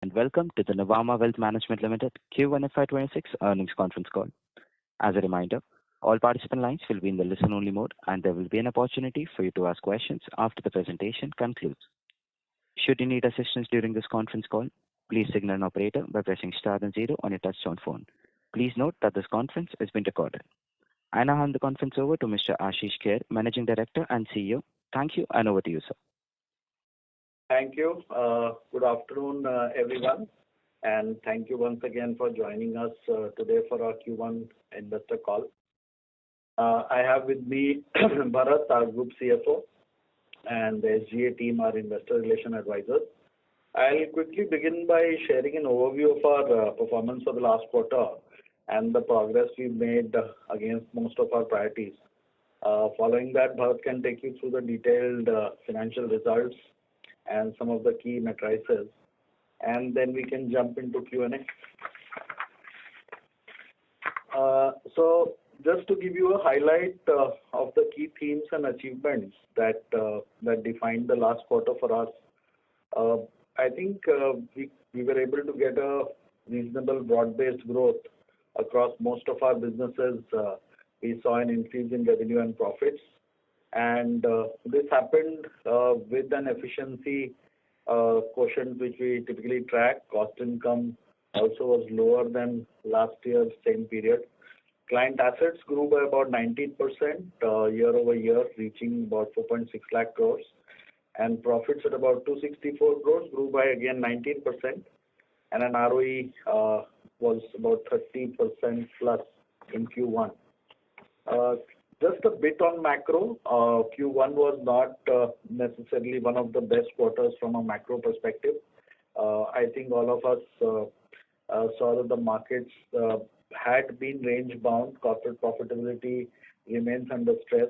and welcome to the Nuvama Wealth Management Limited Q1FY26 earnings conference call. As a reminder, all participant lines will be in the listen-only mode, and there will be an opportunity for you to ask questions after the presentation concludes. Should you need assistance during this conference call, please signal an operator by pressing star and zero on your touchtone phone. Please note that this conference is being recorded. I now hand the conference over to Mr. Ashish Kher, Managing Director and CEO. Thank you, and over to you, sir. Thank you. Good afternoon, everyone, and thank you once again for joining us today for our Q1 investor call. I have with me Bharat, our Group CFO, and the SGA team, our Investor Relation Advisors. I'll quickly begin by sharing an overview of our performance for the last quarter and the progress we've made against most of our priorities. Following that, Bharat can take you through the detailed financial results and some of the key matrices, and then we can jump into Q&A. So just to give you a highlight of the key themes and achievements that defined the last quarter for us, I think we were able to get a reasonable broad-based growth across most of our businesses. We saw an increase in revenue and profits. And this happened with an efficiency quotient which we typically track. Cost income also was lower than last year's same period. Client assets grew by about 19% year over year, reaching about 4.6 lakh crores. And profits at about 264 crores grew by again 19%. And an ROE was about 30% plus in Q1. Just a bit on macro, Q1 was not necessarily one of the best quarters from a macro perspective. I think all of us saw that the markets had been range-bound. Corporate profitability remains under stress.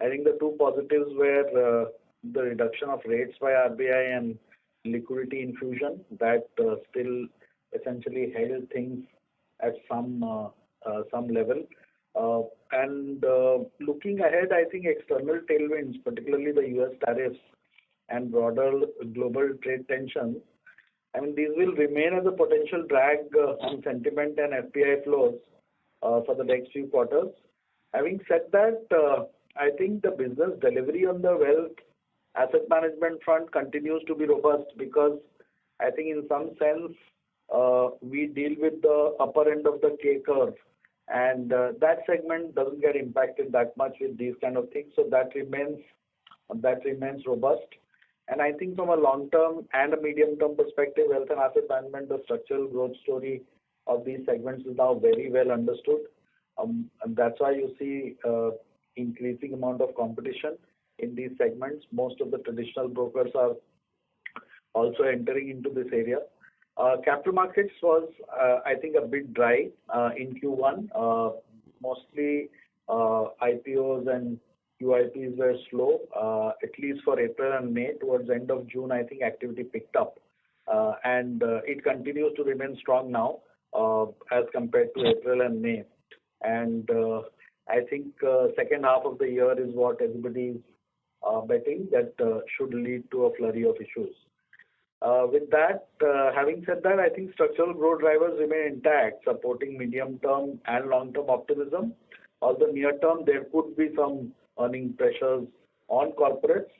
I think the two positives were the reduction of rates by RBI and liquidity infusion that still essentially held things at some level. And looking ahead, I think external tailwinds, particularly the US tariffs and broader global trade tensions, I mean, these will remain as a potential drag on sentiment and FPI flows for the next few quarters. Having said that, I think the business delivery on the wealth asset management front continues to be robust because I think in some sense we deal with the upper end of the K curve. And that segment doesn't get impacted that much with these kind of things, so that remains robust. And I think from a long-term and a medium-term perspective, wealth and asset management, the structural growth story of these segments is now very well understood. And that's why you see increasing amount of competition in these segments. Most of the traditional brokers are also entering into this area. Capital markets was, I think, a bit dry in Q1. Mostly IPOs and QIPs were slow, at least for April and May. Towards the end of June, I think activity picked up. And it continues to remain strong now as compared to April and May. And I think second half of the year is what everybody is betting that should lead to a flurry of issues. With that, having said that, I think structural growth drivers remain intact, supporting medium-term and long-term optimism. Although near-term, there could be some earning pressures on corporates,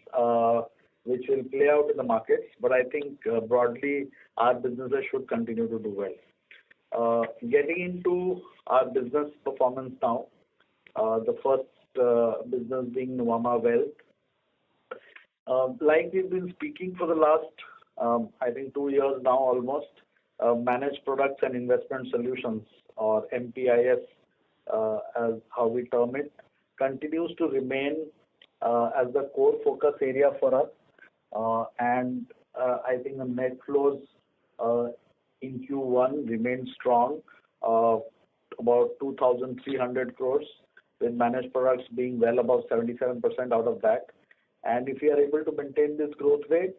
which will play out in the markets. But I think broadly, our businesses should continue to do well. Getting into our business performance now, the first business being Nuvama Wealth. Like we've been speaking for the last I think 2 years now almost, managed products and investment solutions, or MPIS as how we term it, continues to remain as the core focus area for us. And I think the net flows in Q1 remain strong, about 2,300 crores, with managed products being well above 77% out of that. And if we are able to maintain this growth rate,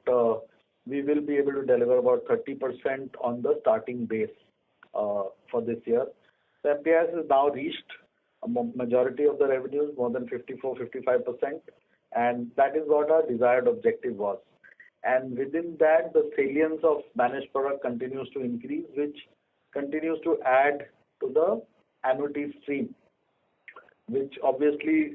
we will be able to deliver about 30% on the starting base for this year. The MPIS has now reached a majority of the revenues, more than 54-55%, and that is what our desired objective was. and within that, the salience of managed product continues to increase, which continues to add to the annuity stream, which obviously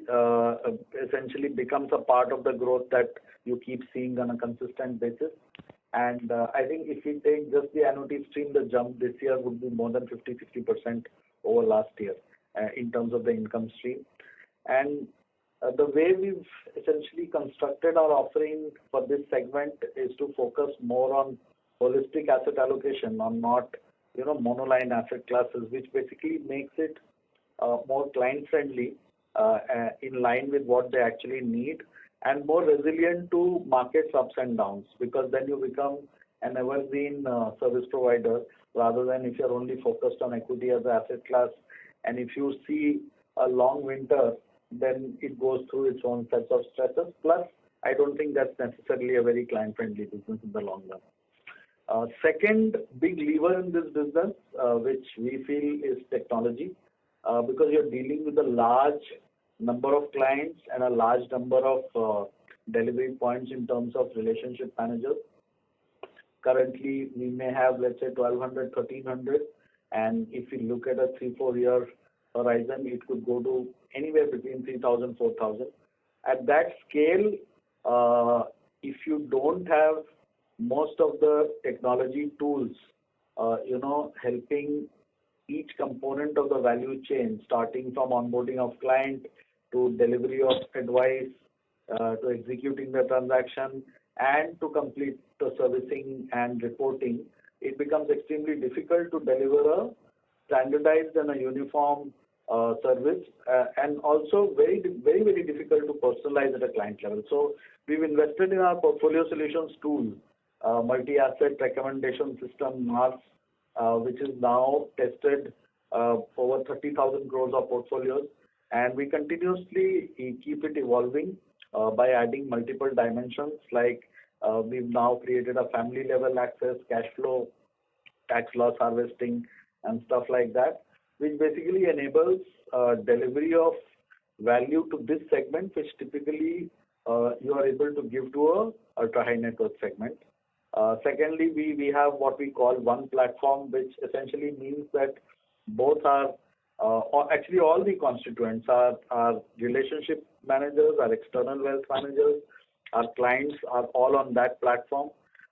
essentially becomes a part of the growth that you keep seeing on a consistent basis. And I think if we take just the annuity stream, the jump this year would be more than 50-60% over last year in terms of the income stream. And the way we've essentially constructed our offering for this segment is to focus more on holistic asset allocation, on not monoline asset classes, which basically makes it more client friendly, in line with what they actually need, and more resilient to markets ups and downs, because then you become an evergreen service provider rather than if you're only focused on equity as an asset class. And if you see a long winter, then it goes through its own sets of stresses. Plus, I don't think that's necessarily a very client-friendly business in the long run. Second big lever in this business, which we feel is technology, because you're dealing with a large number of clients and a large number of delivery points in terms of relationship managers. Currently, we may have, let's say, 1,200, 1,300, and if you look at a 3-4 year horizon, it could go to anywhere between 3,000, 4,000. At that scale, if you don't have most of the technology tools, helping each component of the value chain, starting from onboarding of client to delivery of advice, to executing the transaction, and to complete the servicing and reporting, it becomes extremely difficult to deliver a standardized and a uniform service, and also very, very, very difficult to personalize at a client level. So we've invested in our portfolio solutions tool, multi-asset recommendation system, MARS, which is now tested over 30,000 crores of portfolios, and we continuously keep it evolving by adding multiple dimensions, like we've now created a family level access, cash flow, tax loss harvesting, and stuff like that, which basically enables delivery of value to this segment, which typically you are able to give to a ultra high net worth segment. Secondly, we have what we call one platform, which essentially means that both are, or actually all the constituents, our relationship managers, our external wealth managers, our clients are all on that platform.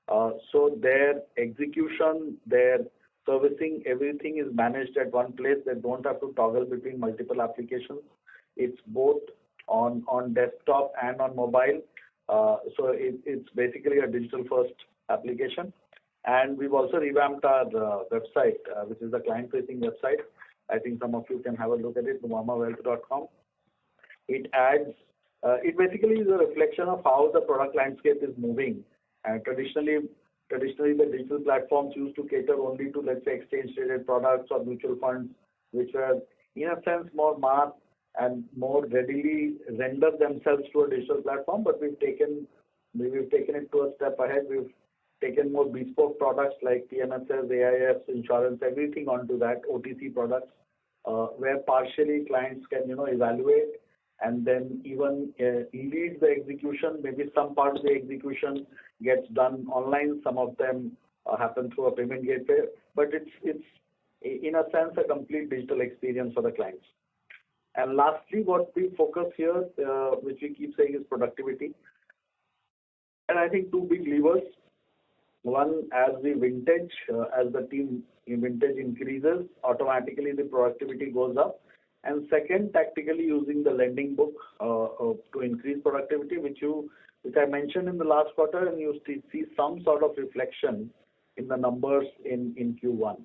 So their execution, their servicing, everything is managed at one place. They don't have to toggle between multiple applications. It's both on desktop and on mobile. So it's basically a digital first application. And we've also revamped our website, which is the client-facing website. I think some of you can have a look at it, nuvamawealth.com. It basically is a reflection of how the product landscape is moving. And traditionally, the digital platforms used to cater only to, let's say, exchange-traded products or mutual funds, which were, in a sense, more mass and more readily render themselves to a digital platform. But we've taken it to a step ahead. We've taken more bespoke products like PMSs, AIFs, insurance, everything onto that, OTC products, where partially clients can, evaluate and then even lead the execution. Maybe some part of the execution gets done online. Some of them happen through a payment gateway. But it's in a sense a complete digital experience for the clients. And lastly, what we focus here, which we keep saying, is productivity. And I think two big levers. One, as the vintage, as the team vintage increases, automatically the productivity goes up. And second, tactically using the lending book to increase productivity, which I mentioned in the last quarter, and you see some sort of reflection in the numbers in Q1.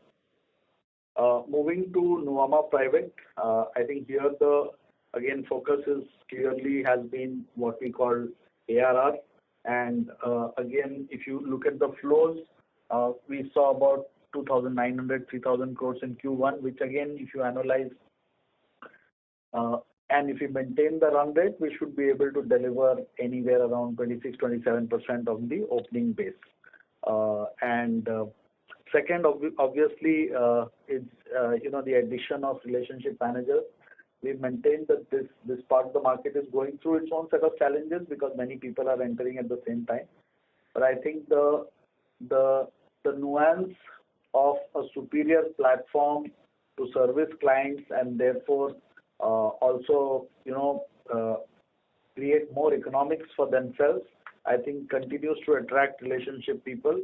Moving to Nuvama Private, I think here the focus is clearly has been what we call ARR. And again, if you look at the flows, we saw about 2,900, 3,000 crores in Q1, which again, if you analyze and if we maintain the run rate, we should be able to deliver anywhere around 26-27% of the opening base. And second, obviously, is the addition of relationship managers. We've maintained that this part of the market is going through its own set of challenges because many people are entering at the same time. but I think the nuance of a superior platform to service clients and therefore also create more economics for themselves, I think continues to attract relationship people,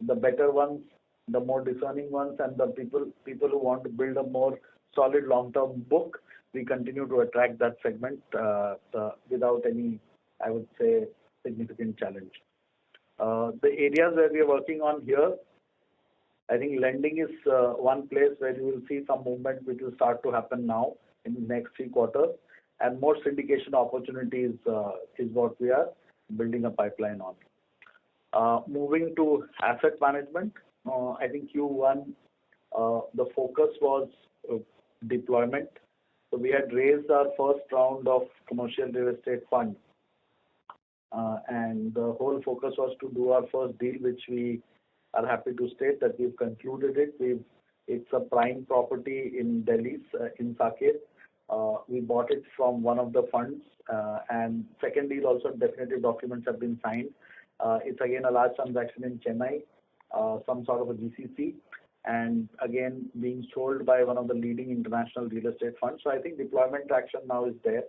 the better ones, the more discerning ones, and the people who want to build a more solid long-term book. We continue to attract that segment without any, I would say, significant challenge. The areas where we are working on here, I think lending is one place where you will see some movement which will start to happen now in the next 3 quarters, and more syndication opportunities is what we are building a pipeline on. Moving to asset management, I think Q1, the focus was deployment. So we had raised our first round of commercial real estate fund, and the whole focus was to do our first deal, which we are happy to state that we've concluded it. It's a prime property in Delhi, in Saket. We bought it from one of the funds, and second deal also definitive documents have been signed. It's again a large transaction in Chennai, some sort of a GCC, and again being sold by one of the leading international real estate funds. So I think deployment traction now is there.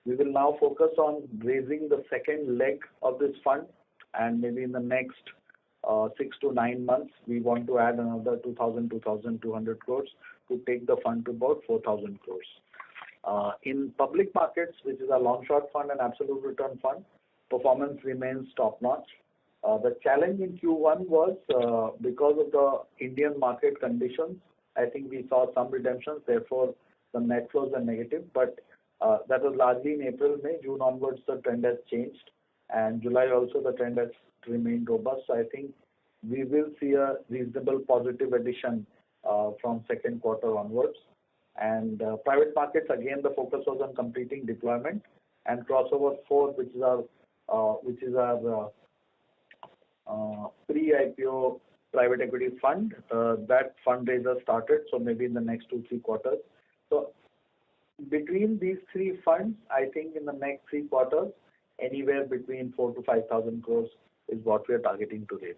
We will now focus on raising the second leg of this fund, and maybe in the next 6 to 9 months, we want to add another 2,200 crores to take the fund to about 4,000 crores. In public markets, which is a long-short fund and absolute return fund, performance remains top-notch. The challenge in Q1 was because of the Indian market conditions. I think we saw some redemptions, therefore the net flows are negative, but that was largely in April, May. June onwards, the trend has changed, and July also the trend has remained robust. So I think we will see a reasonable positive addition from second quarter onwards. And private markets, again, the focus was on completing deployment, and crossover 4, which is our pre-IPO private equity fund, that fundraiser started, so maybe in the next 2-3 quarters. So between these 3 funds, I think in the next 3 quarters, anywhere between 4,000 to 5,000 crores is what we are targeting to raise.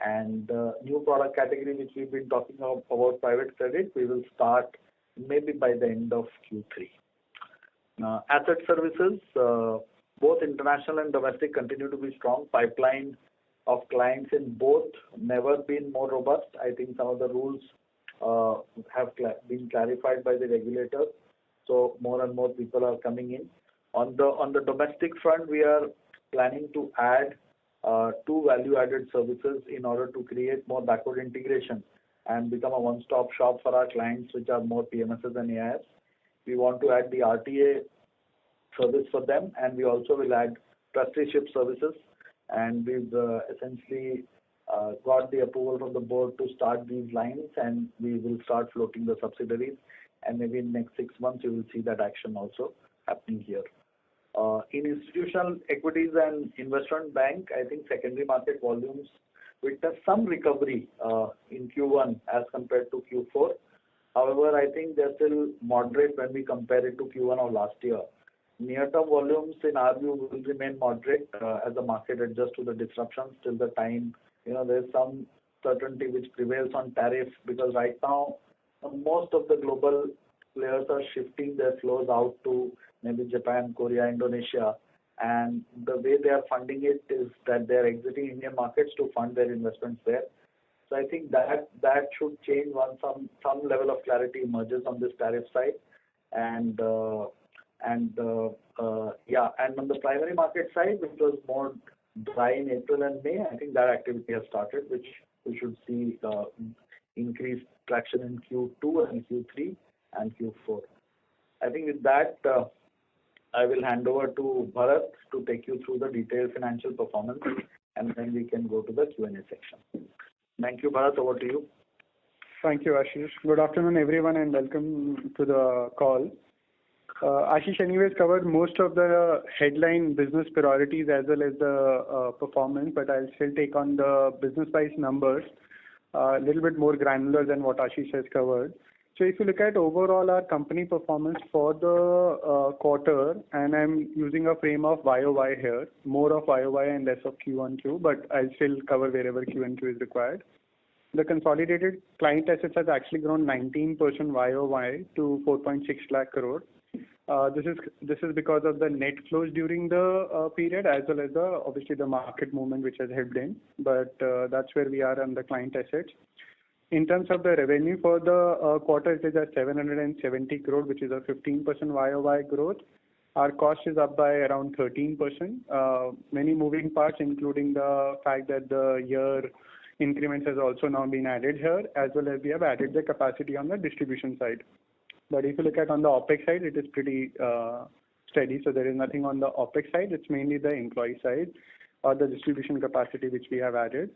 And new product category which we've been talking about private credit, we will start maybe by the end of Q3. Asset services, both international and domestic, continue to be strong. Pipeline of clients in both never been more robust. I think some of the rules have been clarified by the regulators, so more and more people are coming in. On the domestic front, we are planning to add 2 value-added services in order to create more backward integration and become a one-stop shop for our clients, which are more PMSs and AIFs. We want to add the RTA service for them, and we also will add trusteeship services. And we've essentially got the approval from the board to start these lines, and we will start floating the subsidiaries. And maybe in the next 6 months, you will see that action also happening here. In institutional equities and investment bank, I think secondary market volumes witnessed some recovery in Q1 as compared to Q4. However, I think they're still moderate when we compare it to Q1 of last year. Near-term volumes, in our view, will remain moderate as the market adjusts to the disruptions till the time there's some certainty which prevails on tariffs, because right now most of the global players are shifting their flows out to maybe Japan, Korea, Indonesia, and the way they are funding it is that they are exiting Indian markets to fund their investments there. So I think that should change once some level of clarity emerges on this tariff side. And on the primary market side, which was more dry in April and May, I think that activity has started, which we should see increased traction in Q2 and Q3 and Q4. I think with that, I will hand over to Bharat to take you through the detailed financial performance, and then we can go to the Q&A section. Thank you, Bharat. Over to you. Thank you, Ashish. Good afternoon, everyone, and welcome to the call. Ashish anyways covered most of the headline business priorities as well as the performance, but I'll still take on the business-wise numbers, a little bit more granular than what Ashish has covered. So if you look at overall our company performance for the quarter, and I'm using a frame of YOY here, more of YOY and less of Q1Q, but I'll still cover wherever Q1Q is required. The consolidated client assets has actually grown 19% YOY to 4.6 lakh crore. This is because of the net flows during the period, as well as obviously the market movement which has helped in. But that's where we are on the client assets. In terms of the revenue for the quarter, it is at 770 crore, which is a 15% YOY growth. Our cost is up by around 13%. Many moving parts, including the fact that the year increments has also now been added here, as well as we have added the capacity on the distribution side. But if you look at on the OPEX side, it is pretty steady. So there is nothing on the OPEX side. It's mainly the employee side or the distribution capacity which we have added.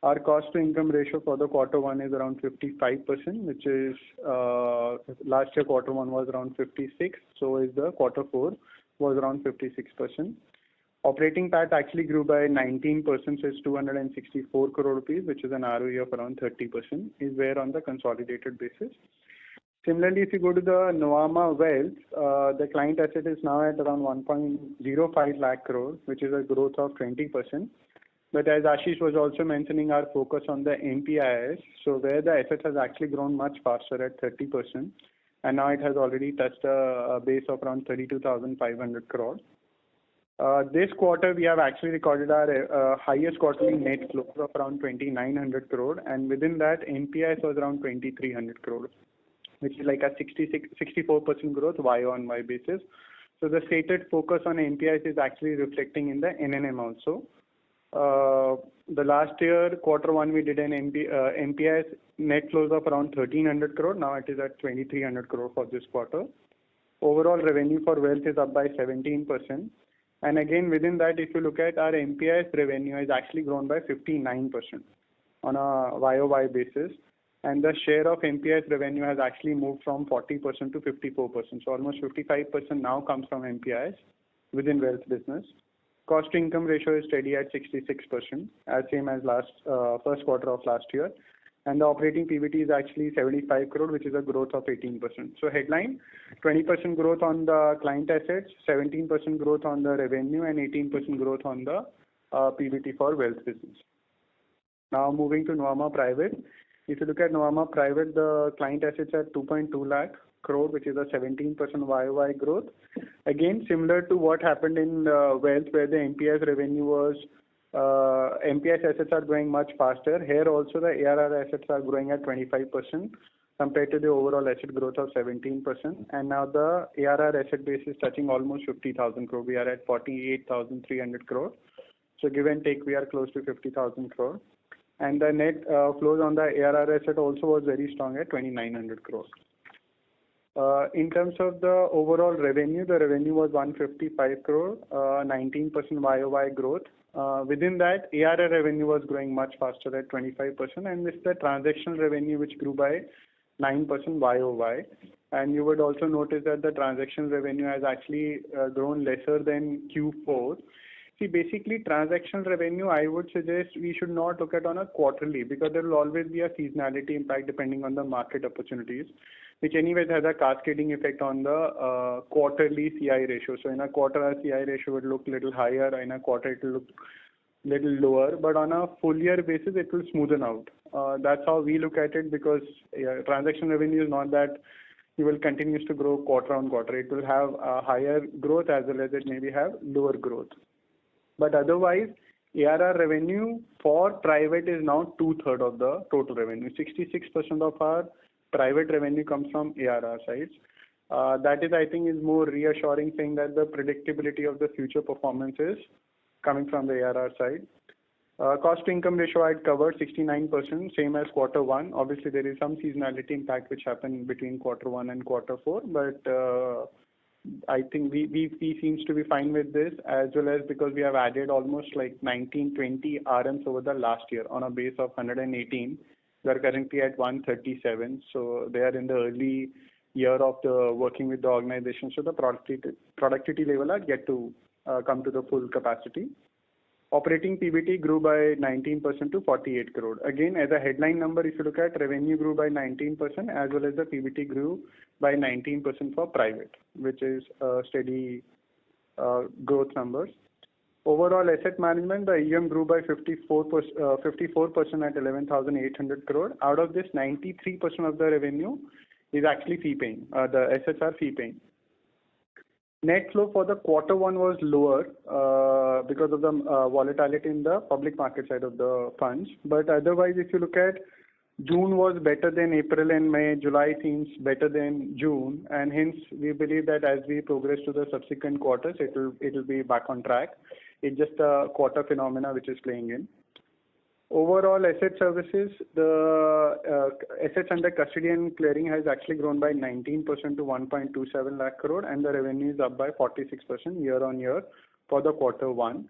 Our cost to income ratio for the quarter one is around 55%, which is last year quarter one was around 56. So is the quarter four was around 56%. Operating PAT actually grew by 19%, so it's 264 crore rupees, which is an ROE of around 30%, is where on the consolidated basis. Similarly, if you go to the Nuvama Wealth, the client asset is now at around 1.05 lakh crore, which is a growth of 20%. But as Ashish was also mentioning, our focus on the NPIs, so where the assets has actually grown much faster at 30%, and now it has already touched a base of around 32,500 crore. This quarter, we have actually recorded our highest quarterly net flow of around 2,900 crore, and within that, NPIs was around 2,300 crore, which is like a 64% growth Y-on-Y basis. So the stated focus on NPIs is actually reflecting in the NNM also. The last year, quarter one, we did an NPIs net flows of around 1,300 crore. Now it is at 2,300 crore for this quarter. Overall revenue for wealth is up by 17%. And again, within that, if you look at our NPIs revenue has actually grown by 59% on a YOY basis. And the share of NPIs revenue has actually moved from 40% to 54%. So almost 55% now comes from NPIs within wealth business. Cost to income ratio is steady at 66%, as same as first quarter of last year. And the operating PBT is actually 75 crore, which is a growth of 18%. So headline, 20% growth on the client assets, 17% growth on the revenue, and 18% growth on the PBT for wealth business. Now moving to Nuvama Private. If you look at Nuvama Private, the client assets are 2.2 lakh crore, which is a 17% YOY growth. Again, similar to what happened in wealth, where the NPS revenue was, NPS assets are growing much faster. Here also the ARR assets are growing at 25% compared to the overall asset growth of 17%. And now the ARR asset base is touching almost 50,000 crore. We are at 48,300 crore. So give and take, we are close to 50,000 crore. And the net flows on the ARR asset also was very strong at 2,900 crore. In terms of the overall revenue, the revenue was 155 crore, 19% YOY growth. Within that, ARR revenue was growing much faster at 25%, and this is the transactional revenue which grew by 9% YOY. And you would also notice that the transaction revenue has actually grown lesser than Q4. See, basically, transactional revenue, I would suggest we should not look at on a quarterly, because there will always be a seasonality impact depending on the market opportunities, which anyways has a cascading effect on the quarterly CI ratio. So in a quarter, our CI ratio would look a little higher. In a quarter, it will look a little lower. But on a full year basis, it will smoothen out. That's how we look at it, because transaction revenue is not that you will continue to grow quarter on quarter. It will have a higher growth as well as it maybe have lower growth. But otherwise, ARR revenue for private is now 2/3 of the total revenue. 66% of our private revenue comes from ARR sides. That is, I think, is more reassuring, saying that the predictability of the future performance is coming from the ARR side. Cost to income ratio I had covered 69%, same as quarter one. Obviously, there is some seasonality impact which happened between quarter one and quarter four, but I think we seems to be fine with this, as well as because we have added almost like 19-20 RMs over the last year on a base of 118. We are currently at 137. So they are in the early year of the working with the organization. So the productivity level are yet to come to the full capacity. Operating PBT grew by 19% to 48 crore. Again, as a headline number, if you look at revenue grew by 19%, as well as the PBT grew by 19% for private, which is steady growth numbers. Overall asset management, the AUM grew by 54% at 11,800 crore. Out of this, 93% of the revenue is actually fee paying. The assets are fee paying. Net flow for the quarter one was lower because of the volatility in the public market side of the funds. But otherwise, if you look at June was better than April and May, July seems better than June, and hence we believe that as we progress to the subsequent quarters, it will be back on track. It's just a quarter phenomena which is playing in. Overall asset services, the assets under custody and clearing has actually grown by 19% to 1.27 lakh crore, and the revenue is up by 46% year on year for the quarter one.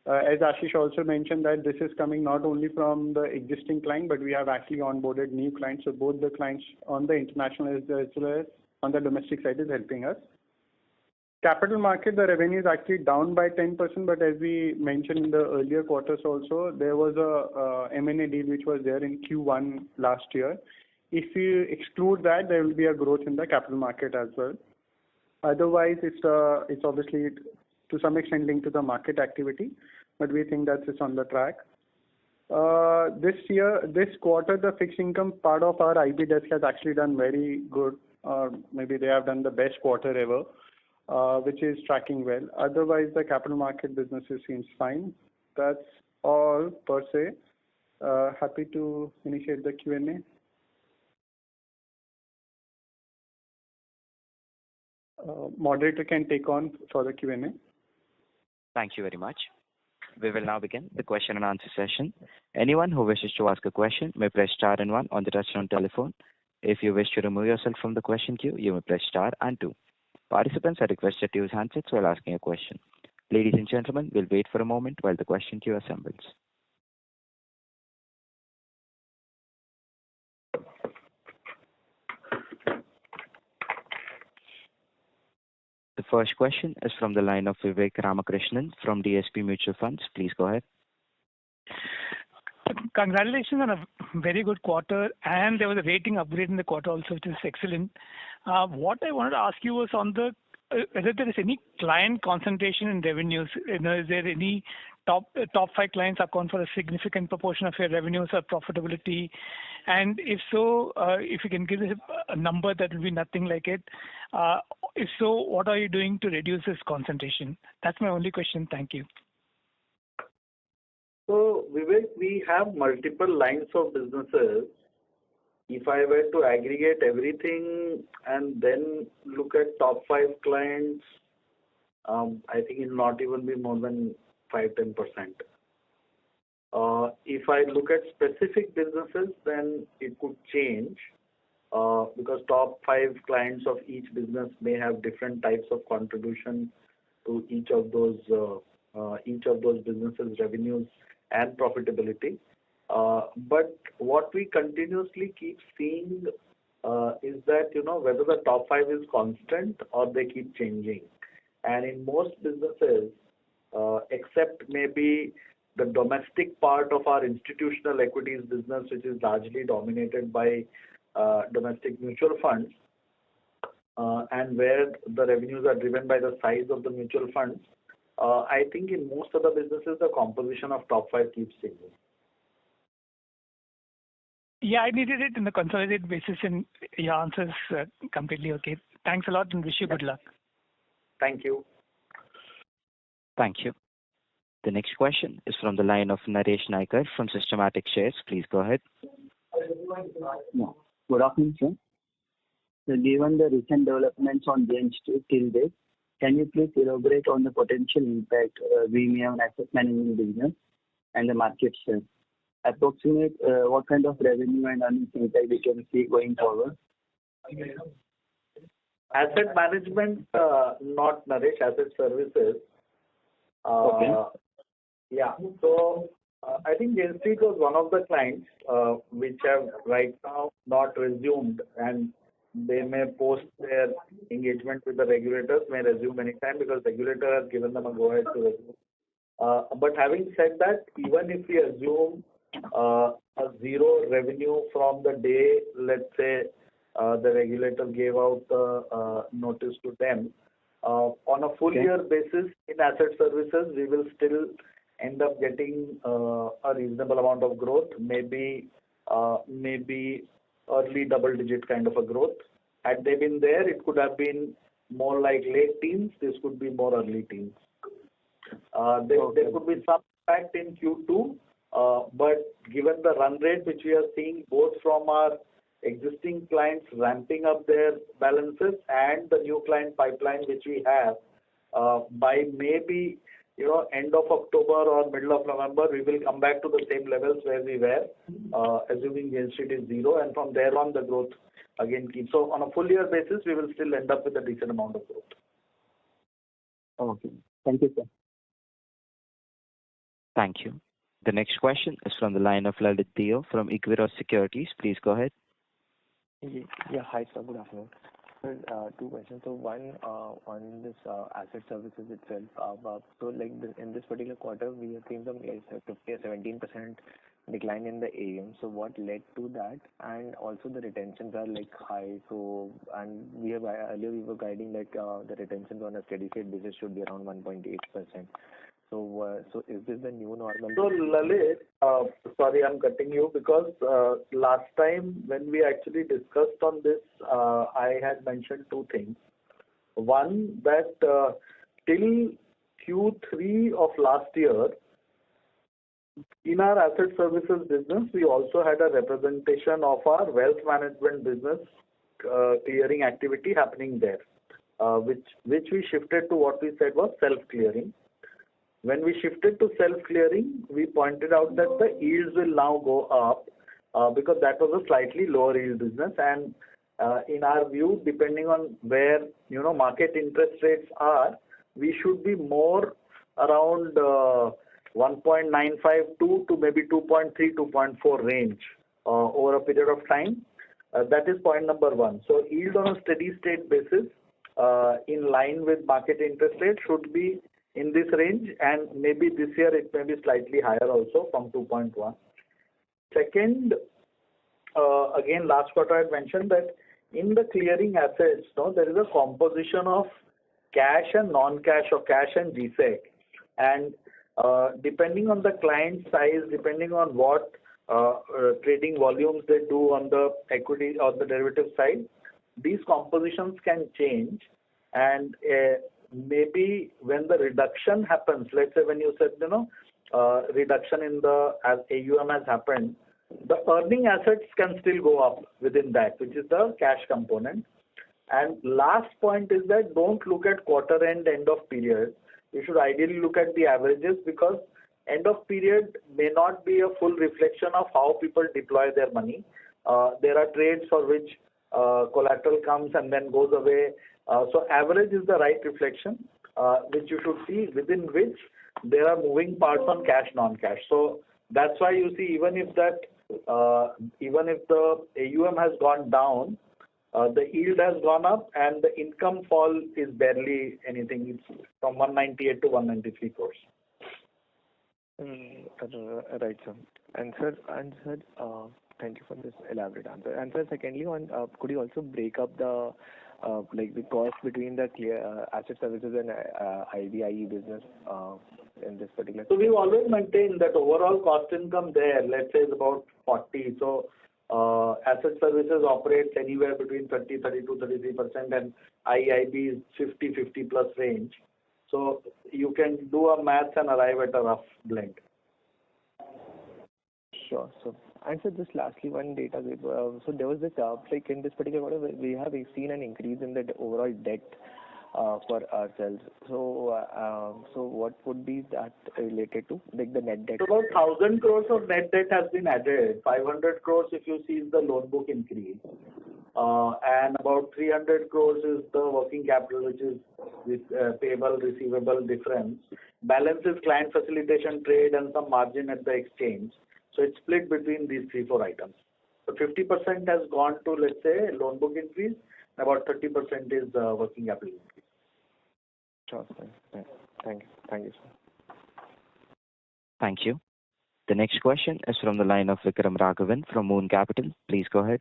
As Ashish also mentioned, that this is coming not only from the existing client, but we have actually onboarded new clients. So both the clients on the international as well as on the domestic side is helping us. Capital market, the revenue is actually down by 10%, but as we mentioned in the earlier quarters also, there was a M&A deal which was there in Q1 last year. If you exclude that, there will be a growth in the capital market as well. Otherwise, it's obviously to some extent linked to the market activity, but we think that it's on the track. This quarter, the fixed income part of our IB desk has actually done very good. Maybe they have done the best quarter ever. Which is tracking well. Otherwise, the capital market businesses seems fine. That's all per se. Happy to initiate the Q&A. Moderator can take on for the Q&A. Thank you very much. We will now begin the question and answer session. Anyone who wishes to ask a question may press star and one on the touchtone telephone. If you wish to remove yourself from the question queue, you may press star and two. Participants are requested to use handsets while asking a question. Ladies and gentlemen, we'll wait for a moment while the question queue assembles. The first question is from the line of Vivek Ramakrishnan from DSP Mutual Funds. Please go ahead. Congratulations on a very good quarter, and there was a rating upgrade in the quarter also, which is excellent. What I wanted to ask you was on the whether there is any client concentration in revenues. Is there any top 5 clients account for a significant proportion of your revenues or profitability? And if so, if you can give us a number, that will be nothing like it. If so, what are you doing to reduce this concentration? That's my only question. Thank you. So, Vivek, we have multiple lines of businesses. If I were to aggregate everything and then look at top 5 clients, I think it will not even be more than 5-10%. If I look at specific businesses, then it could change because top 5 clients of each business may have different types of contribution to each of those businesses' revenues and profitability. But what we continuously keep seeing is that, whether the top 5 is constant or they keep changing. And in most businesses, except maybe the domestic part of our institutional equities business, which is largely dominated by domestic mutual funds, and where the revenues are driven by the size of the mutual funds, I think in most of the businesses, the composition of top 5 keeps changing. Yeah, I needed it in the consolidated basis, and your answer is completely okay. Thanks a lot and wish you good luck. Thank you. Thank you. The next question is from the line of Naresh Naikar from Systematic Shares. Please go ahead. Good afternoon, sir. So given the recent developments on Jane Street till date, can you please elaborate on the potential impact we may have on asset management business and the market share? Approximate what kind of revenue and earnings impact we can see going forward? Asset management, not Naresh, asset services. Okay. Yeah. So I think Jane Street was one of the clients which have right now not resumed, and they may post their engagement with the regulators, may resume anytime because regulator has given them a go ahead to resume. But having said that, even if we assume a zero revenue from the day, let's say, the regulator gave out the notice to them, on a full year basis in asset services, we will still end up getting a reasonable amount of growth, maybe early double-digit kind of a growth. Had they been there, it could have been more like late teens. This could be more early teens. There could be some impact in Q2, but given the run rate which we are seeing both from our existing clients ramping up their balances and the new client pipeline which we have, by maybe end of October or middle of November, we will come back to the same levels where we were, assuming the street is zero, and from there on the growth again keeps. So on a full year basis, we will still end up with a decent amount of growth. Okay. Thank you, sir. Thank you. The next question is from the line of Lalit Dio from Equirus Securities. Please go ahead. Yeah. Hi, sir. Good afternoon. Sir, two questions. So one, on this asset services itself. So like in this particular quarter, we have seen some 17% decline in the AUM. So what led to that? And also the retentions are like high. So and we have earlier we were guiding like the retentions on a steady state basis should be around 1.8%. So is this the new normal? So Lalit, sorry, I'm cutting you because last time when we actually discussed on this, I had mentioned two things. One, that till Q3 of last year, in our asset services business, we also had a representation of our wealth management business clearing activity happening there, which we shifted to what we said was self-clearing. When we shifted to self-clearing, we pointed out that the yields will now go up because that was a slightly lower yield business. And in our view, depending on where market interest rates are, we should be more around 1.952 to maybe 2.3, 2.4 range over a period of time. That is point number one. So yield on a steady state basis in line with market interest rate should be in this range, and maybe this year it may be slightly higher also from 2.1. Second, again, last quarter I had mentioned that in the clearing assets, there is a composition of cash and non-cash or cash and GSEC. And depending on the client size, depending on what trading volumes they do on the equity or the derivative side, these compositions can change. And maybe when the reduction happens, let's say when you said, reduction in the AUM has happened, the earning assets can still go up within that, which is the cash component. And last point is that don't look at quarter end of period. You should ideally look at the averages because end of period may not be a full reflection of how people deploy their money. There are trades for which collateral comes and then goes away. So average is the right reflection, which you should see within which there are moving parts on cash, non-cash. So that's why you see even if the AUM has gone down, the yield has gone up and the income fall is barely anything. It's from 198 to 193 crores. Right, sir. And sir, thank you for this elaborate answer. And sir, secondly, could you also break up the the cost between the asset services and IBIE business in this particular? So we've always maintained that overall cost income there, let's say, is about 40. So asset services operates anywhere between 32, 33%, and IIB is 50 plus range. So you can do a maths and arrive at a rough blend. Sure. So, and so just lastly, one data. So there was this in this particular quarter, we've seen an increase in the overall debt for ourselves. So what would be that related to, like the net debt? So about 1,000 crores of net debt has been added. 500 crores, if you see, is the loan book increase, and about 300 crores is the working capital, which is with payable receivable difference. Balance is client facilitation, trade, and some margin at the exchange. So it's split between these 3-4 items. So 50% has gone to, let's say, loan book increase, and about 30% is working capital increase. Sure, sir. Thank you, sir. Thank you. The next question is from the line of Vikram Raghavan from Moon Capital. Please go ahead.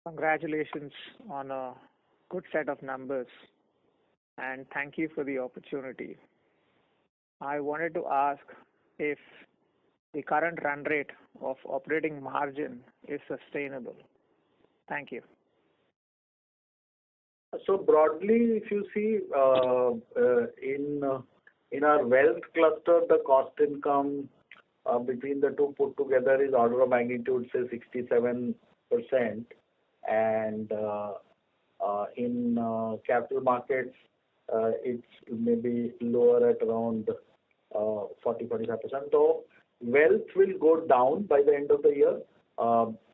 Congratulations on a good set of numbers, and thank you for the opportunity. I wanted to ask if the current run rate of operating margin is sustainable. Thank you. So broadly, if you see in our wealth cluster, the cost income between the two put together is order of magnitude, say 67%, and in capital markets, it's maybe lower at around 40-45%. So wealth will go down by the end of the year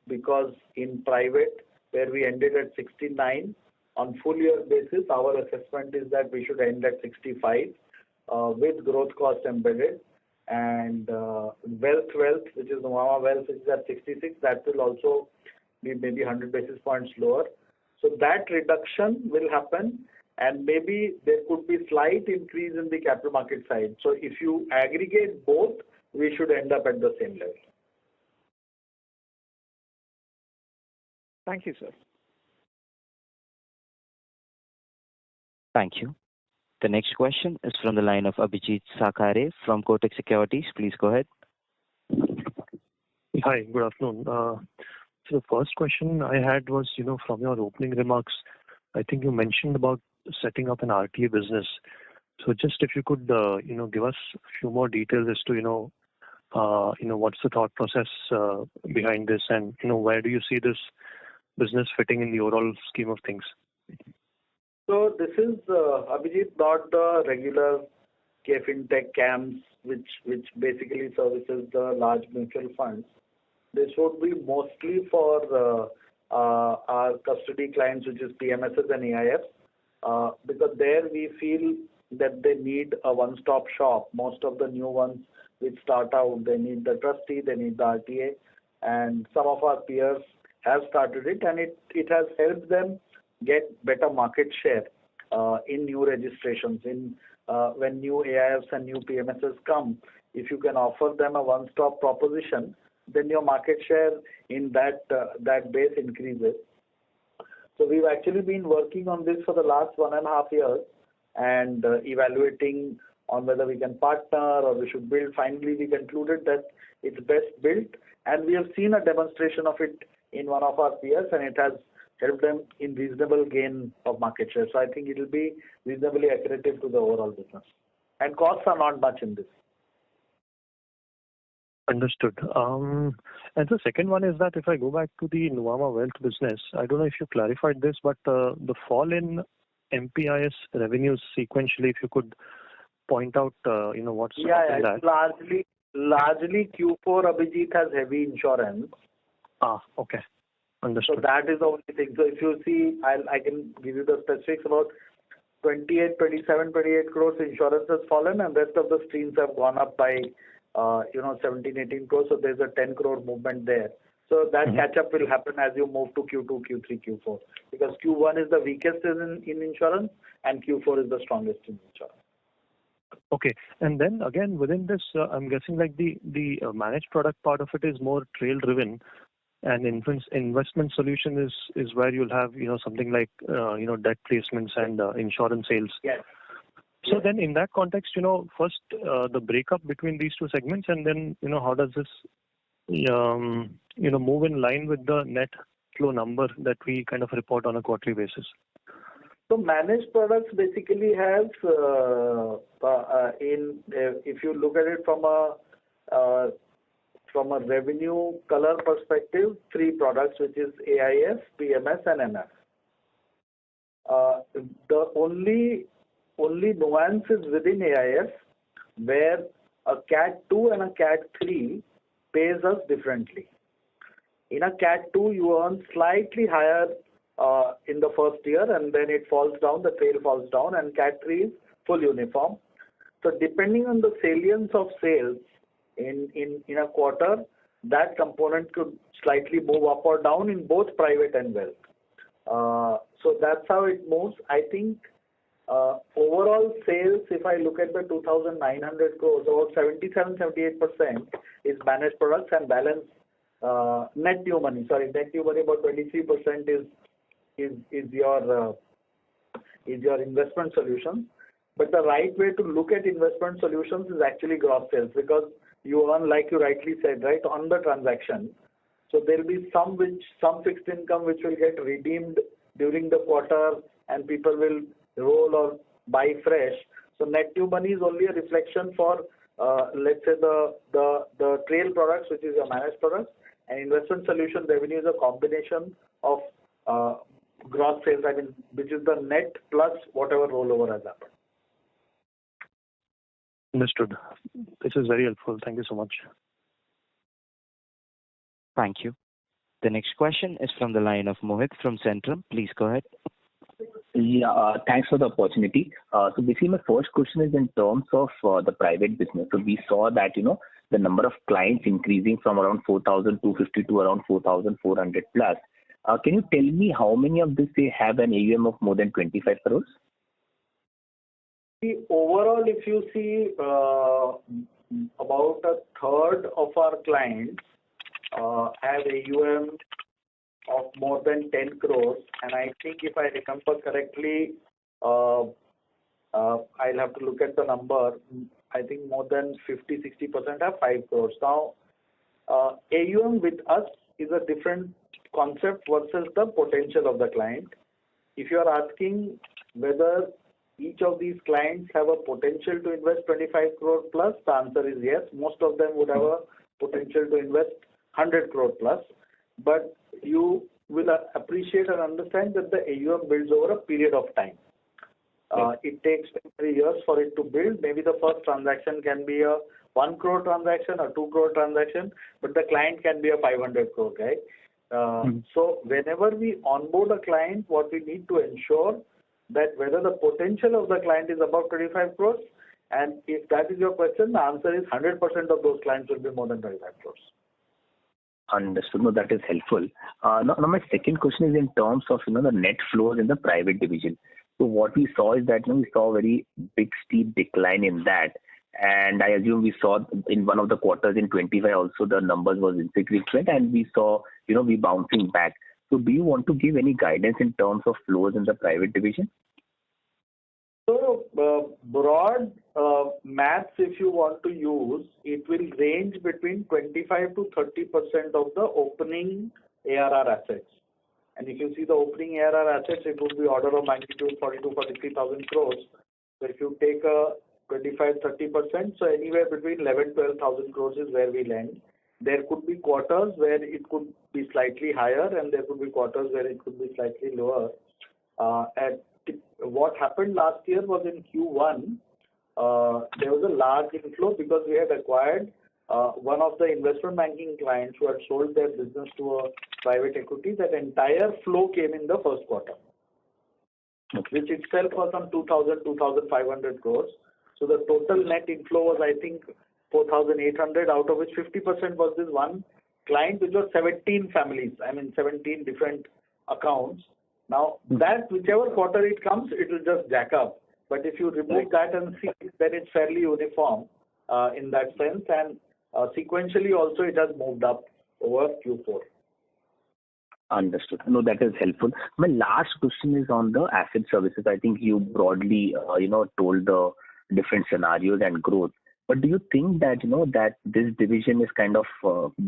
because in private, where we ended at 69, on full year basis, our assessment is that we should end at 65 with growth cost embedded. And wealth, which is Nuvama Wealth, which is at 66, that will also be maybe 100 basis points lower. So that reduction will happen, and maybe there could be slight increase in the capital market side. So if you aggregate both, we should end up at the same level. Thank you, sir. Thank you. The next question is from the line of Abhijit Sakhare from Kotak Securities. Please go ahead. Hi, good afternoon. So the first question I had was, from your opening remarks, I think you mentioned about setting up an RTA business. So just if you could, give us a few more details as to, what's the thought process behind this, and where do you see this business fitting in the overall scheme of things? So this is, Abhijit, not the regular fintech CAMS, which basically services the large mutual funds. This would be mostly for our custody clients, which is PMSs and AIFs, because there we feel that they need a one-stop shop. Most of the new ones which start out, they need the trustee, they need the RTA, and some of our peers have started it, and it has helped them get better market share in new registrations. When new AIFs and new PMSs come, if you can offer them a one-stop proposition, then your market share in that base increases. So we've actually been working on this for the last 1.5 years and evaluating on whether we can partner or we should build. Finally, we concluded that it's best built, and we have seen a demonstration of it in one of our peers, and it has helped them in reasonable gain of market share. So I think it will be reasonably accretive to the overall business. And costs are not much in this. Understood. And the second one is that if I go back to the Nuvama Wealth business, I don't know if you clarified this, but the fall in MPIS revenues sequentially, if you could point out, what's that? Largely Q4, Abhijit, has heavy insurance. Okay. Understood. So that is the only thing. So if you see, I can give you the specifics about 28 crores insurance has fallen, and rest of the streams have gone up by 17, 18 crores. So there's a 10 crore movement there. So that catch up will happen as you move to Q2, Q3, Q4. Because Q1 is the weakest in insurance, and Q4 is the strongest in insurance. Okay. And then again, within this, I'm guessing like the managed product part of it is more trail driven, and investment solution is where you'll have, something like, debt placements and insurance sales. Yes. So then in that context, first the breakup between these two segments, and then, how does this, move in line with the net flow number that we kind of report on a quarterly basis? So managed products basically have, if you look at it from a revenue color perspective, 3 products, which is AIF, PMS, and NF. The only nuance is within AIF, where a Cat 2 and a Cat 3 pays us differently. In a Cat 2, you earn slightly higher in the first year, and then it falls down, the trail falls down, and Cat 3 is full uniform. So depending on the salience of sales in a quarter, that component could slightly move up or down in both private and wealth. So that's how it moves. I think Overall sales, if I look at the 2,900 crores, about 77-78% is managed products and balance net new money. Sorry, net new money about 23% is your investment solutions. But the right way to look at investment solutions is actually gross sales, because you earn, like you rightly said, right, on the transaction. So there will be some fixed income which will get redeemed during the quarter, and people will roll or buy fresh. So net new money is only a reflection for let's say the trail products, which is your managed products, and investment solution revenue is a combination of gross sales, I mean, which is the net plus whatever rollover has happened. Understood. This is very helpful. Thank you so much. Thank you. The next question is from the line of Mohit from Centrum. Please go ahead. Yeah, thanks for the opportunity. So basically my first question is in terms of the private business. So we saw that, the number of clients increasing from around 4,250 to around 4,400 plus. Can you tell me how many of this they have an AUM of more than 25 crores? Overall, if you see, about a third of our clients have AUM of more than 10 crores, and I think if I remember correctly, I'll have to look at the number. I think more than 50-60% have 5 crores. Now, AUM with us is a different concept versus the potential of the client. If you are asking whether each of these clients have a potential to invest 25 crore plus, the answer is yes. Most of them would have a potential to invest 100 crore plus. But you will appreciate and understand that the AUM builds over a period of time. It takes 3 years for it to build. Maybe the first transaction can be a 1 crore transaction or 2 crore transaction, but the client can be a 500 crore guy. So whenever we onboard a client, what we need to ensure that whether the potential of the client is above 25 crores, and if that is your question, the answer is 100% of those clients will be more than 25 crores. Understood. No, that is helpful. Now my second question is in terms of the net flows in the private division. So what we saw is that we saw a very big steep decline in that, and I assume we saw in one of the quarters in 25 also the numbers was insignificant, and we saw we bouncing back. So do you want to give any guidance in terms of flows in the private division? So broad maths, if you want to use, it will range between 25 to 30% of the opening ARR assets. And if you see the opening ARR assets, it would be order of magnitude 42,000-43,000 crores. So if you take a 25-30%, so anywhere between 11,000-12,000 crores is where we land. There could be quarters where it could be slightly higher, and there could be quarters where it could be slightly lower. What happened last year was in Q1, there was a large inflow because we had acquired one of the investment banking clients who had sold their business to a private equity. That entire flow came in the first quarter, which itself was some 2,500 crores. So the total net inflow was, I think, 4,800, out of which 50% was this one client, which was 17 families, 17 different accounts. Now, that whichever quarter it comes, it will just jack up. But if you remove that and see, then it's fairly uniform in that sense. And sequentially also, it has moved up over Q4. Understood. No, that is helpful. My last question is on the asset services. I think you broadly, told the different scenarios and growth. But do you think that, that this division is kind of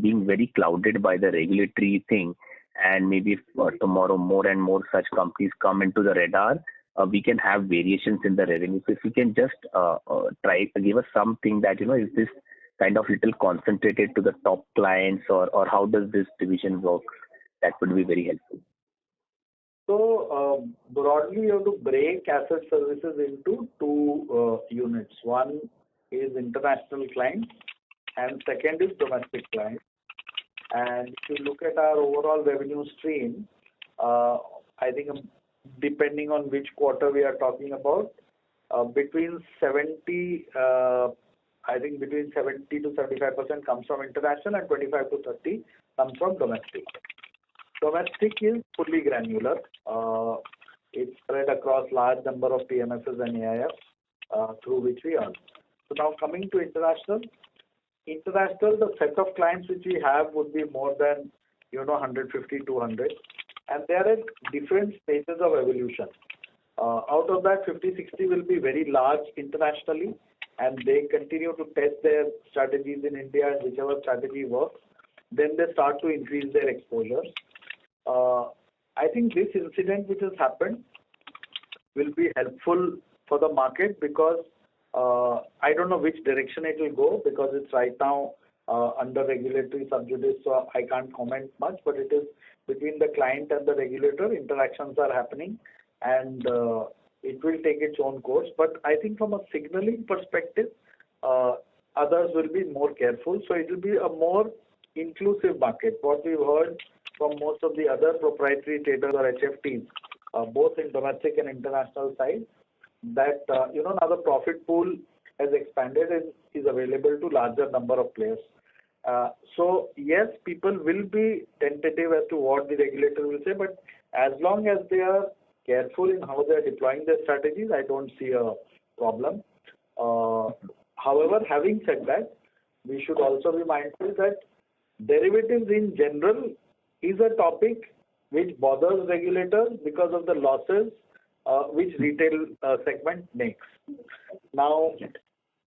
being very clouded by the regulatory thing, and maybe if tomorrow more and more such companies come into the radar, we can have variations in the revenue? So if you can just try to give us something that, is this kind of little concentrated to the top clients, or how does this division work? That would be very helpful. So broadly, you have to break asset services into two units. One is international clients, and second is domestic clients. And if you look at our overall revenue stream, I think depending on which quarter we are talking about, between 70 to 75% comes from international, and 25 to 30 comes from domestic. Domestic is fully granular. It's spread across large number of PMSs and AIFs through which we earn. So now coming to international, the set of clients which we have would be more than 150, 200, and they are at different stages of evolution. Out of that, 50, 60 will be very large internationally, and they continue to test their strategies in India, and whichever strategy works, then they start to increase their exposures. I think this incident which has happened will be helpful for the market because I don't know which direction it will go because it's right now under regulatory sub judice, so I can't comment much, but it is between the client and the regulator, interactions are happening, and it will take its own course. But I think from a signaling perspective, others will be more careful, so it will be a more inclusive market. What we've heard from most of the other proprietary traders or HFTs, both in domestic and international side, that now the profit pool has expanded and is available to larger number of players. So yes, people will be tentative as to what the regulator will say, but as long as they are careful in how they are deploying their strategies, I don't see a problem. However, having said that, we should also be mindful that derivatives in general is a topic which bothers regulators because of the losses which retail segment makes. Now,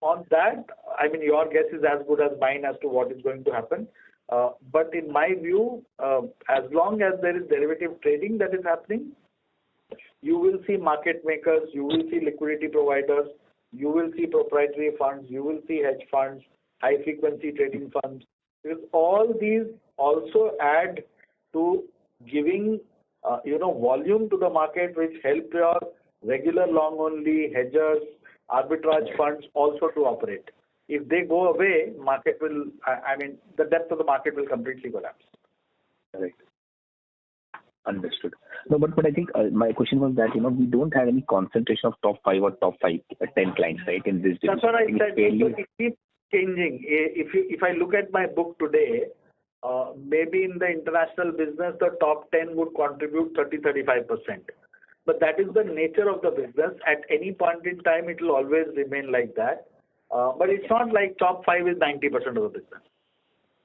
on that, I mean, your guess is as good as mine as to what is going to happen. But in my view, as long as there is derivative trading that is happening, you will see market makers, you will see liquidity providers, you will see proprietary funds, you will see hedge funds, high frequency trading funds. Because all these also add to giving volume to the market, which help your regular long only hedgers, arbitrage funds also to operate. If they go away, market will, the depth of the market will completely collapse. Correct. Understood. No, but I think my question was that, we don't have any concentration of top 5 or top 10 clients, right, in this division. That's what I said. It keeps changing. If I look at my book today, maybe in the international business, the top 10 would contribute 30-35%. But that is the nature of the business. At any point in time, it will always remain like that. But it's not like top 5 is 90% of the business.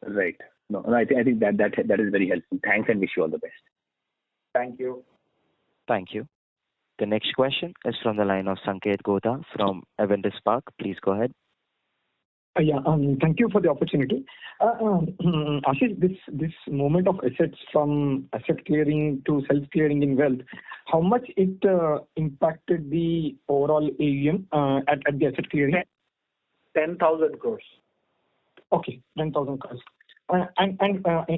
Right. No, I think that is very helpful. Thanks and wish you all the best. Thank you. Thank you. The next question is from the line of Sanket Godha from Avendus Spark. Please go ahead. Thank you for the opportunity. Ashish, this movement of assets from asset clearing to self-clearing in wealth, how much it impacted the overall AUM at the asset clearing? 10,000 crores. Okay, 10,000 crores. And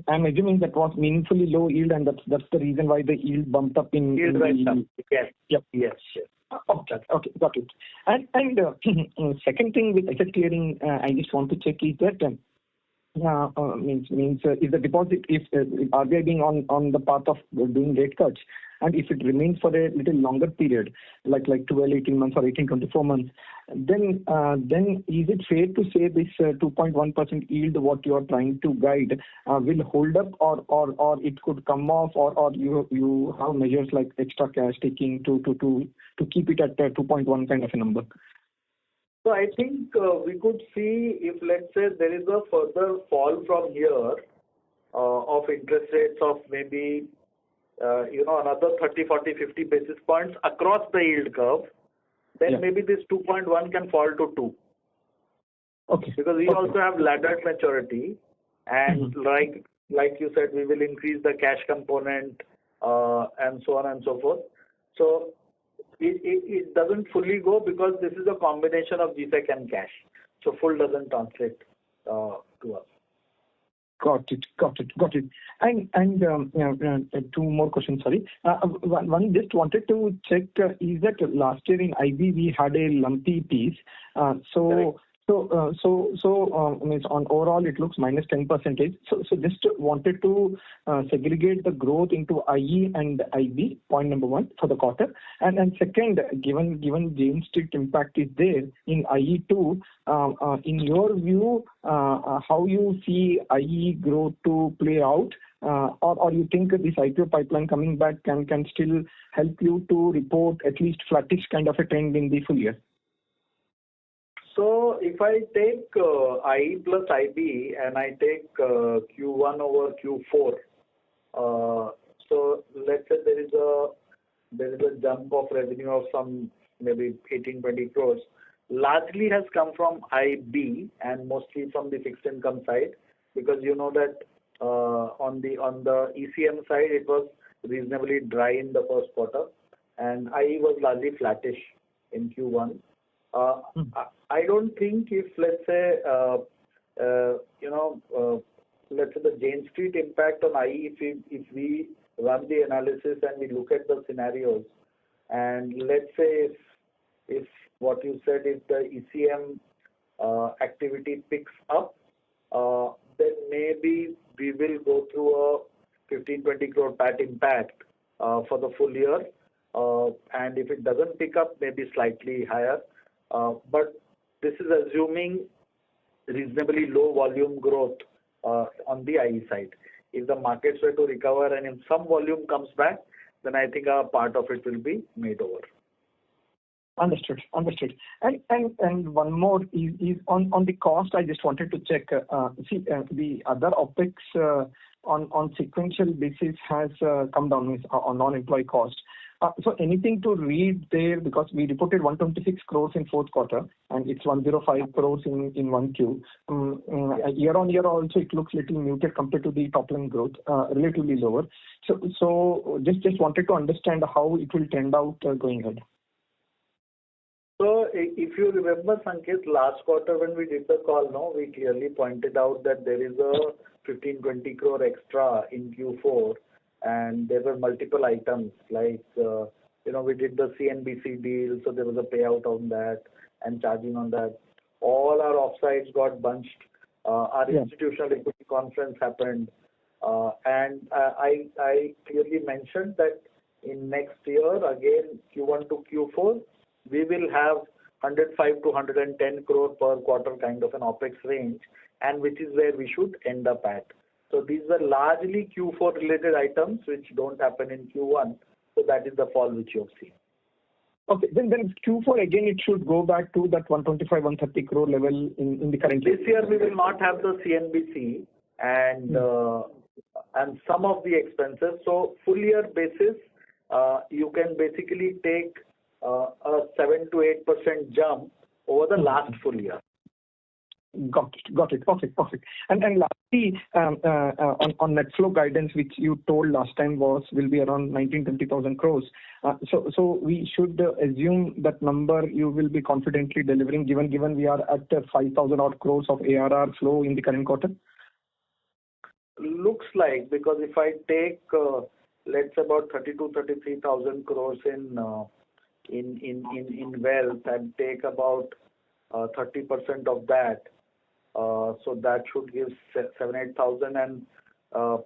I'm assuming that was meaningfully low yield, and that's the reason why the yield bumped up in. Yield went up. Yes. Yep. Yes. Okay, got it. And second thing with asset clearing, I just want to check is that is the deposit, if RBI being on the path of doing rate cuts, and if it remains for a little longer period, like 12, 18 months or 18, 24 months, then is it fair to say this 2.1% yield, what you are trying to guide, will hold up, or it could come off, or you have measures like extra cash taking to keep it at 2.1 kind of a number? So I think we could see if, let's say, there is a further fall from here of interest rates of maybe another 30, 40, 50 basis points across the yield curve, then maybe this 2.1 can fall to 2. Okay. Because we also have laddered maturity, and like you said, we will increase the cash component and so on and so forth. So it doesn't fully go because this is a combination of GSEC and cash. So full doesn't translate to us. Got it. And two more questions, sorry. One, just wanted to check, is that last year in IB we had a lumpy piece. So Means on overall it looks minus 10%. So just wanted to segregate the growth into IE and IB, point number one for the quarter. And second, given Jane Street impact is there in IE too, in your view, how you see IE growth to play out, or you think this IPO pipeline coming back can still help you to report at least flattish kind of a trend in the full year? So if I take IE plus IB and I take Q1 over Q4, so let's say there is a jump of revenue of some maybe 18-20 crores. Largely has come from IB and mostly from the fixed income side, because you know that on the ECM side it was reasonably dry in the first quarter, and IE was largely flattish in Q1. I don't think if let's say let's say the Jane Street impact on IE, if we run the analysis and we look at the scenarios, and let's say if what you said, if the ECM activity picks up, then maybe we will go through a 15-20 crore PAT impact for the full year, and if it doesn't pick up, maybe slightly higher. But this is assuming reasonably low volume growth on the IE side. If the markets were to recover and if some volume comes back, then I think a part of it will be made over. Understood. And one more is on the cost. I just wanted to check. The other OPEX on sequential basis has come down on non-employee cost. So anything to read there, because we reported 126 crores in fourth quarter and it's 105 crores in 1Q. Year on year also it looks little muted compared to the top line growth, relatively lower. So just wanted to understand how it will turn out going ahead. So if you remember, Sanket, last quarter when we did the call, we clearly pointed out that there is a 15-20 crore extra in Q4, and there were multiple items like, we did the CNBC deal, so there was a payout on that and charging on that. All our offsites got bunched. Our institutional equity conference happened. And I clearly mentioned that in next year, again, Q1 to Q4, we will have 105 to 110 crore per quarter kind of an OPEX range, and which is where we should end up at. So these were largely Q4 related items which don't happen in Q1. So that is the fall which you have seen. Okay, then Q4 again it should go back to that 125, 130 crore level in the current year. This year we will not have the CNBC and some of the expenses. So full year basis, you can basically take a 7 to 8% jump over the last full year. Got it. Perfect. And lastly, on net flow guidance, which you told last time will be around 19,000-20,000 crores. So we should assume that number you will be confidently delivering, given we are at 5,000 odd crores of ARR flow in the current quarter. Looks like, because if I take let's say about 32,000-33,000 crores in wealth and take about 30% of that, so that should give 7,000-8,000, and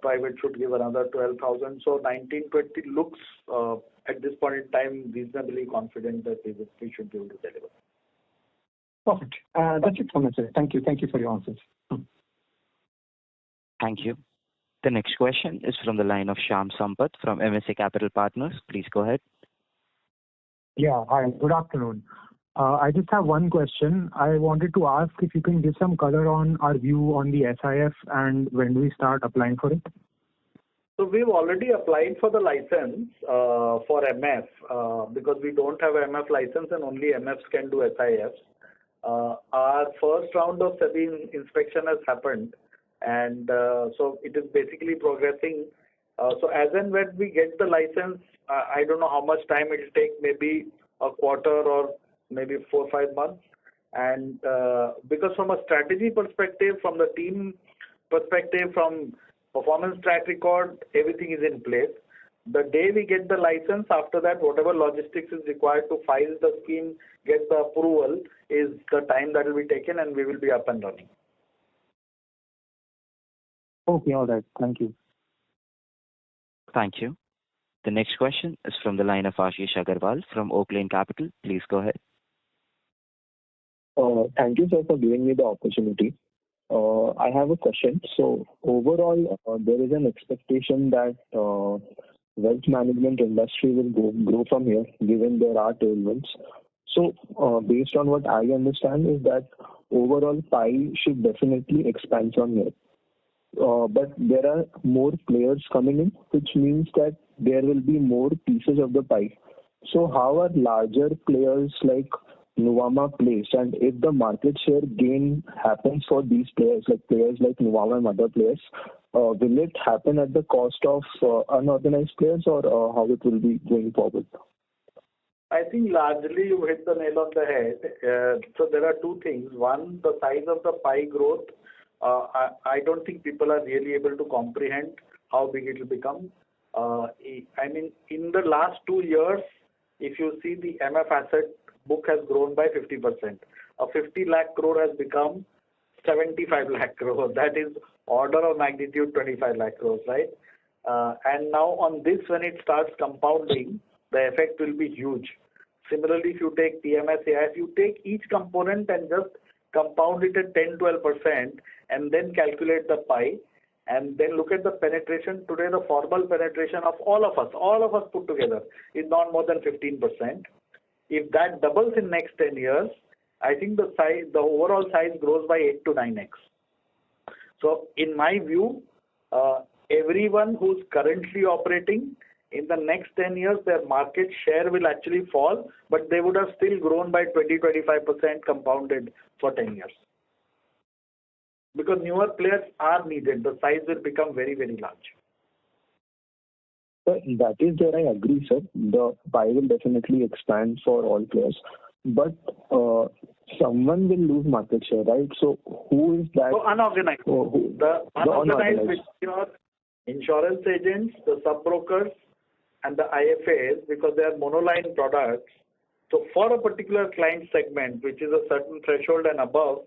private should give another 12,000. So 19,20 looks at this point in time reasonably confident that we should be able to deliver. Perfect. That's it from my side. Thank you for your answers. Thank you. The next question is from the line of Shyam Sampath from MSA Capital Partners. Please go ahead. Yeah, hi. Good afternoon. I just have one question. I wanted to ask if you can give some color on our view on the SIF and when do we start applying for it? So we've already applied for the license for MF because we don't have MF license and only MFs can do SIFs. Our first round of SEBI inspection has happened, and so it is basically progressing. So as and when we get the license, I don't know how much time it will take, maybe a quarter or maybe 4 or 5 months. And because from a strategy perspective, from the team perspective, from performance track record, everything is in place. The day we get the license, after that, whatever logistics is required to file the scheme, get the approval, is the time that will be taken, and we will be up and running. Okay, all right. Thank you. Thank you. The next question is from the line of Ashish Agarwal from Oaklane Capital. Please go ahead. Thank you, sir, for giving me the opportunity. I have a question. So overall, there is an expectation that wealth management industry will grow from here, given there are tailwinds. So based on what I understand is that overall pie should definitely expand from here. But there are more players coming in, which means that there will be more pieces of the pie. So how are larger players like Nuvama placed, and if the market share gain happens for these players like Nuvama and other players, will it happen at the cost of unorganized players, or how it will be going forward? I think largely you hit the nail on the head. So there are two things. One, the size of the pie growth. I don't think people are really able to comprehend how big it will become. I mean, in the last 2 years, if you see the MF asset book has grown by 50%. A 50 lakh crore has become 75 lakh crore. That is order of magnitude 25 lakh crores, right? And now on this, when it starts compounding, the effect will be huge. Similarly, if you take PMS, AIF, you take each component and just compound it at 10-12% and then calculate the pie and then look at the penetration. Today, the formal penetration of all of us put together is not more than 15%. If that doubles in next 10 years, I think the overall size grows by 8 to 9x. So in my view, everyone who's currently operating, in the next 10 years, their market share will actually fall, but they would have still grown by 20-25% compounded for 10 years. Because newer players are needed, the size will become very, very large. That is where I agree, sir. The pie will definitely expand for all players. But someone will lose market share, right? So who is that? So unorganized. The unorganized, which are insurance agents, the sub-brokers, and the IFAs, because they are monoline products. So for a particular client segment, which is a certain threshold and above,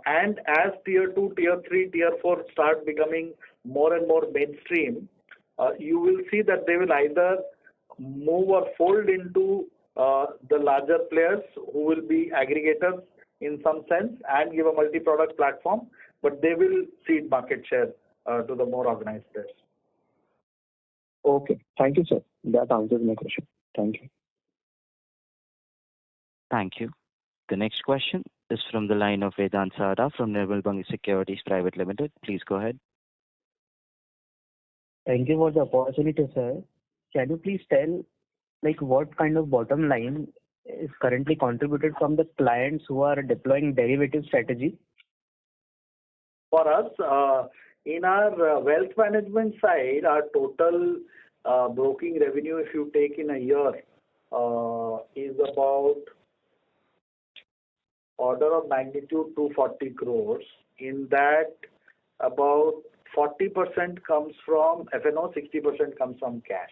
and as tier 2, tier 3, tier 4 start becoming more and more mainstream, you will see that they will either move or fold into the larger players who will be aggregators in some sense and give a multi-product platform, but they will cede market share to the more organized players. Okay. Thank you, sir. That answers my question. Thank you. Thank you. The next question is from the line of Vedant Sarda from Nirmal Bang Securities Private Limited. Please go ahead. Thank you for the opportunity, sir. Can you please tell, what kind of bottom line is currently contributed from the clients who are deploying derivative strategy? For us, in our wealth management side, our total broking revenue, if you take in a year, is about order of magnitude 240 crores. In that, about 40% comes from F&O, 60% comes from cash.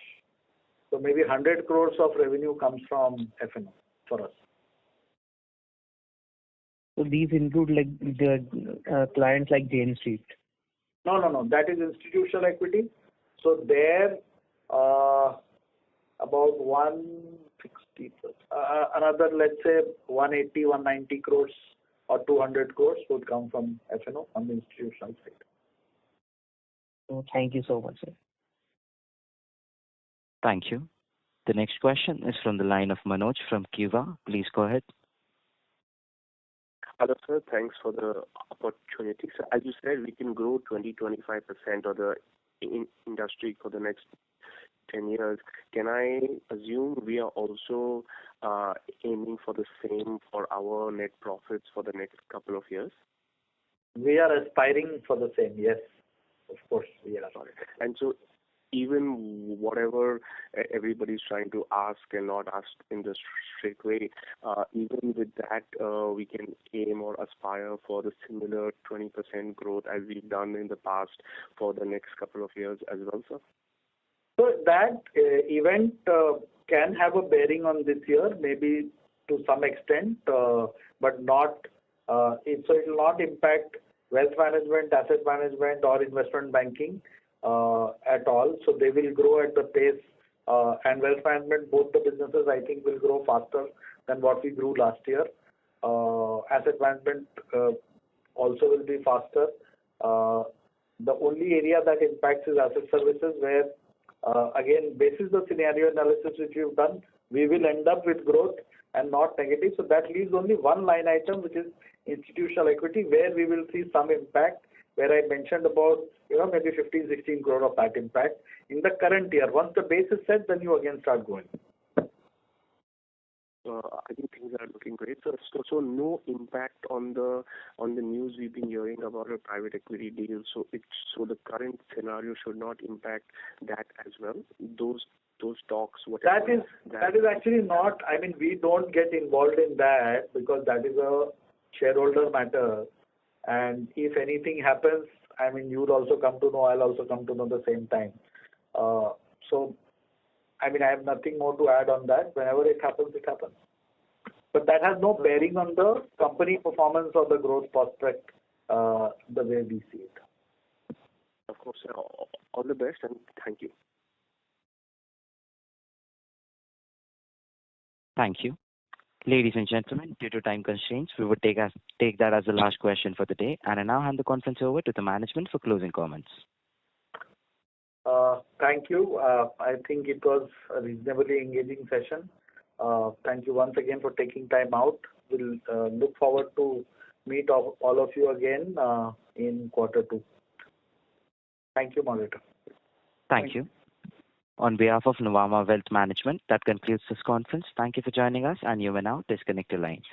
So maybe 100 crores of revenue comes from F&O for us. So these include the clients like Jane Street? No. That is institutional equity. So there, about 160, another, let's say 180, 190 crores or 200 crores would come from F&O on the institutional side. Oh, thank you so much, sir. Thank you. The next question is from the line of Manoj from Kiva. Please go ahead. Hello, sir. Thanks for the opportunity. So as you said, we can grow 20-25% of the industry for the next 10 years. Can I assume we are also aiming for the same for our net profits for the next couple of years? We are aspiring for the same, yes. Of course, we are. And so even whatever everybody's trying to ask and not ask in the straight way, even with that, we can aim or aspire for the similar 20% growth as we've done in the past for the next couple of years as well, sir? So that event can have a bearing on this year, maybe to some extent, but not. So it will not impact wealth management, asset management, or investment banking at all. So they will grow at the pace. And wealth management, both the businesses, I think, will grow faster than what we grew last year. Asset management also will be faster. The only area that impacts is asset services, where again, basis the scenario analysis which we've done, we will end up with growth and not negative. So that leaves only one line item, which is institutional equity, where we will see some impact, where I mentioned about maybe 15-16 crore of that impact in the current year. Once the base is set, then you again start growing. I think things are looking great. So no impact on the news we've been hearing about a private equity deal. So the current scenario should not impact that as well. Those talks, whatever. That is actually not. I mean, we don't get involved in that because that is a shareholder matter. And if anything happens, I mean, you'll also come to know. I'll also come to know the same time. So, I mean, I have nothing more to add on that. Whenever it happens, it happens. But that has no bearing on the company performance or the growth prospect the way we see it. Of course, all the best and thank you. Thank you. Ladies and gentlemen, due to time constraints, we would take that as the last question for the day. And I now hand the conference over to the management for closing comments. Thank you. I think it was a reasonably engaging session. Thank you once again for taking time out. We'll look forward to meet all of you again in Q2. Thank you, moderator. Thank you. On behalf of Nuvama Wealth Management, that concludes this conference. Thank you for joining us, and you may now disconnect your lines.